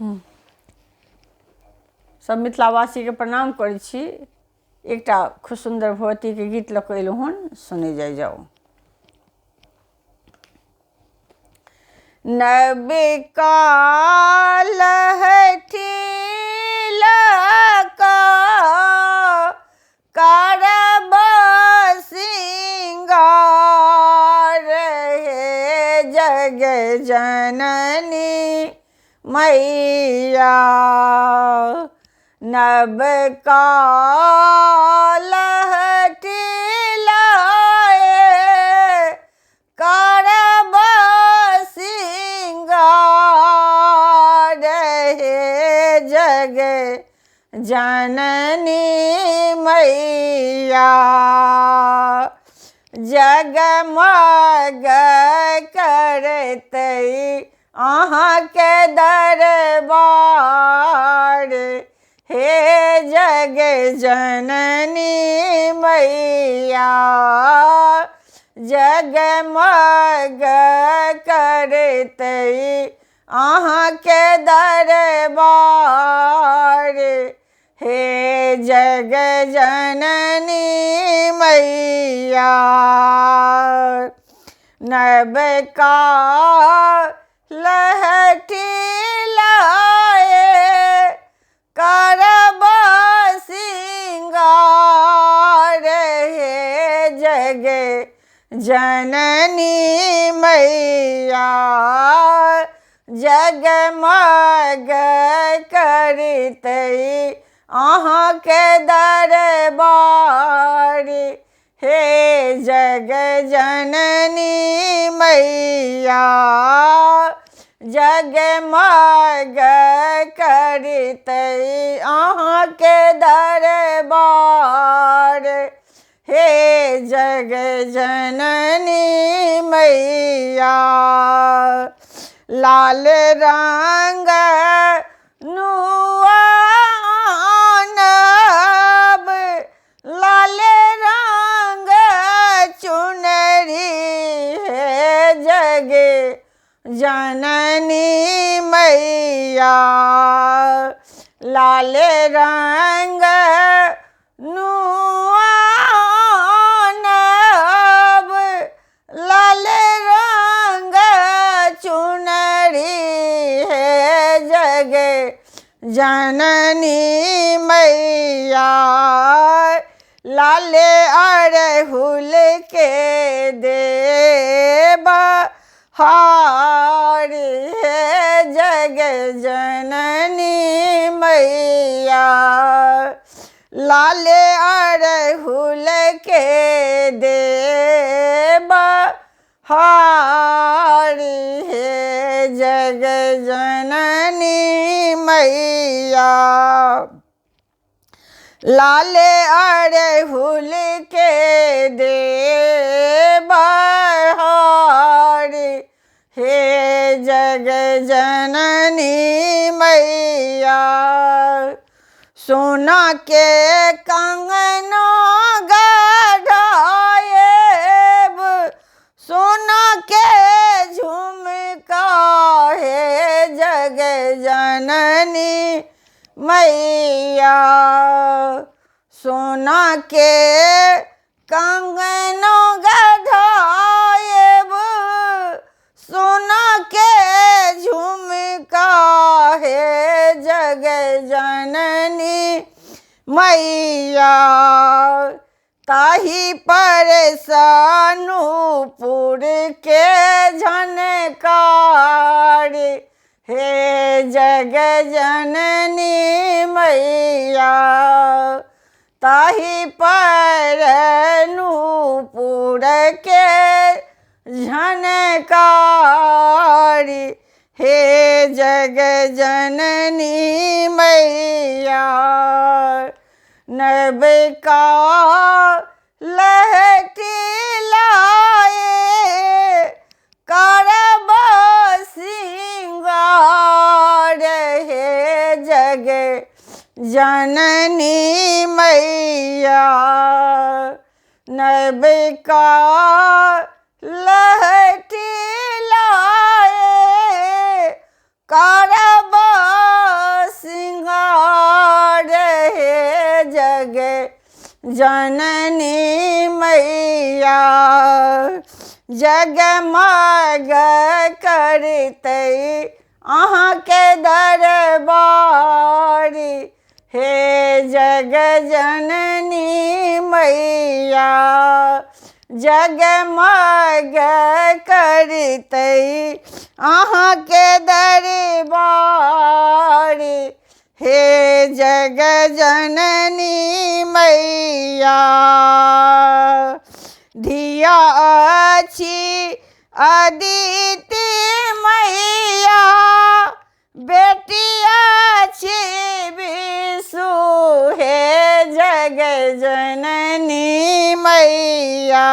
सब मिथिलावासी के प्रणाम करै छी। एकटा खूब सुंदर भगवती के गीत लऽ कऽ एलहुँ हन, सुनै जाओ। नबकाल हठी लका करब सिंगार हे जग जननी मैया। नबकाल हठी लाए करब सिंगार हे जग जननी मैया। जगमग करतै अहाँके दरबार हे जग जननी मैया। जगमग करतै अहाँके दरबार हे जग जननी मैया। नबकाल हठी लाए करब सिंगार हे जग जननी मैया। जगमग करतै अहाँके दरबार हे जग जननी मैया। जगमग करतै अहाँके दरबार हे जग जननी मैया। लाल रंग नुआनब लाल रंग चुनरी हे जग जननी मैया। लाल रंग नुआनब लाल रंग चुनरी हे जग जननी मैया। लाल अड़हुल के देब हार हे जग जननी मैया। लाल अड़हुल के देब हार हे जग जननी मैया। लाल अड़हुल के देब हार हे जग जननी मैया। सोना के कंगना गढ़ाएब सोना के झुमका हे जग जननी मैया। सोना के कंगना गढ़ाएब सोना के झुमका हे जग जननी मैया। ताही पर सानूपुर के झनकार हे जग जननी मैया। ताही पर नूपुर के झनकार हे जग जननी मैया। नबकाल हठी लाए करब सिंगार हे जग जननी मैया। नबकाल हठी लाए करब जननी मैया जगमग करते अहाँके दरबारी हे जग जननी मैया जगमग करते अहाँके दरबारी हे जग जननी मैया धिया अछि अदिति मैया बेटिया छी विषु हे जग जननी मैया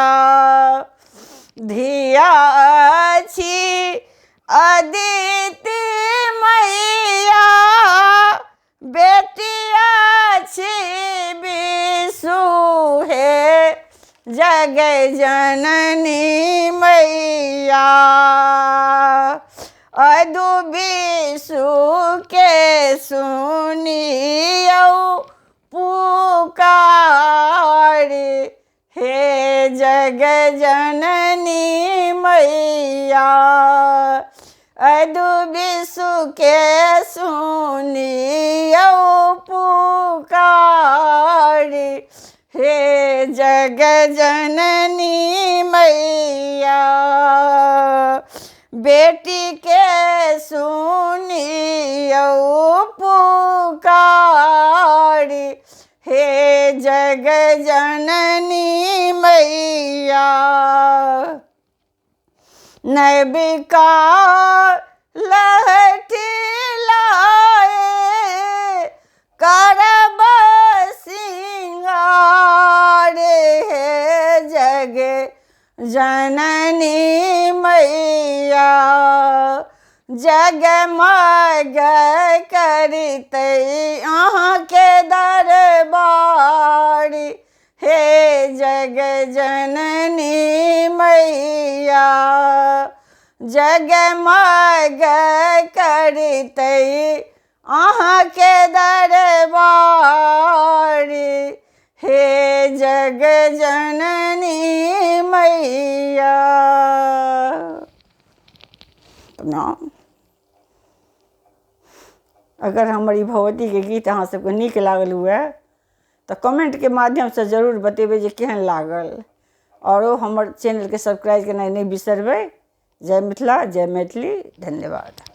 धिया छी अदिति मैया बेटिया छी विषु हे जग जननी मैया अदु विषु के सुनियौ पुकारी हे जग जननी मैया अदु विषु के सुनियौ पुकारी हे जग जननी मैया बेटी के सुनियौ पुकारी हे जग जननी मैया नबिका लहठी लाए करब सिंगार हे जग जननी मैया जगमग करते अहाँके दरबारी हे जग जननी मैया जगमग करते अहाँके दरबारी हे जग जननी मैया। प्रणाम। अगर हमारी भगवती के गीत अहाँ सबके नीक लागल हुए तो कमेंट के माध्यम से जरूर बतेबे जे केहन लागल और हमर चैनल के सब्सक्राइब करना नहीं बिसरबे। जय मिथिला जय मैथिली। धन्यवाद।